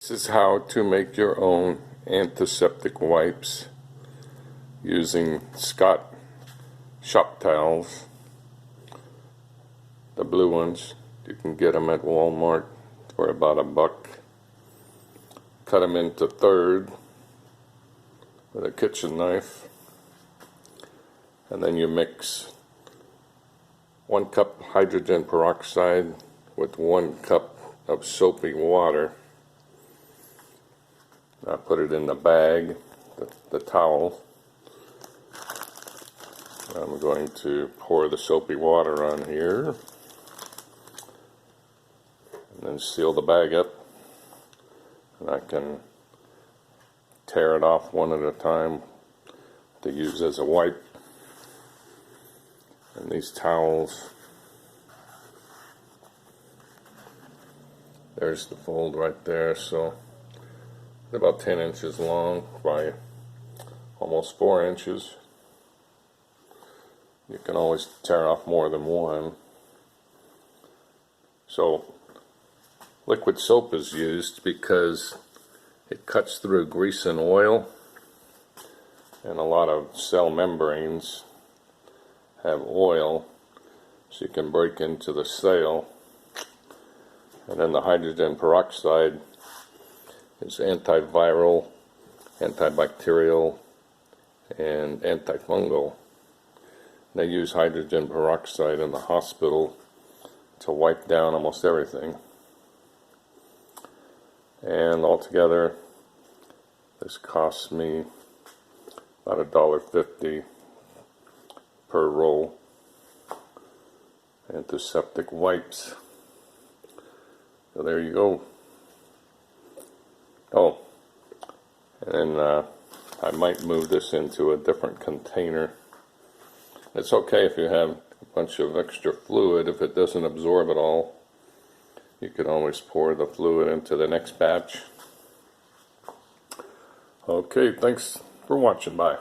This is how to make your own antiseptic wipes using Scott shop towels. The blue ones, you can get them at Walmart for about $1. Cut them into third with a kitchen knife, and then you mix 1 cup hydrogen peroxide with 1 cup of soapy water. I put it in the bag, the towel. I'm going to pour the soapy water on here and then seal the bag up, and I can tear it off one at a time to use as a wipe. And these towels, there's the fold right there, so about 10 inches long by almost 4 inches. You can always tear off more than one. So liquid soap is used because it cuts through grease and oil, and a lot of cell membranes have oil, so you can break into the cell. And then the hydrogen peroxide is antiviral, anti-bacterial, and anti-fungal. They use hydrogen peroxide in the hospital to wipe down almost everything. And altogether, this costs me about $1.50 per roll. Antiseptic wipes. So there you go. Oh, and then I might move this into a different container. It's okay if you have a bunch of extra fluid. If it doesn't absorb it all, you can always pour the fluid into the next batch. Okay, thanks for watching. Bye.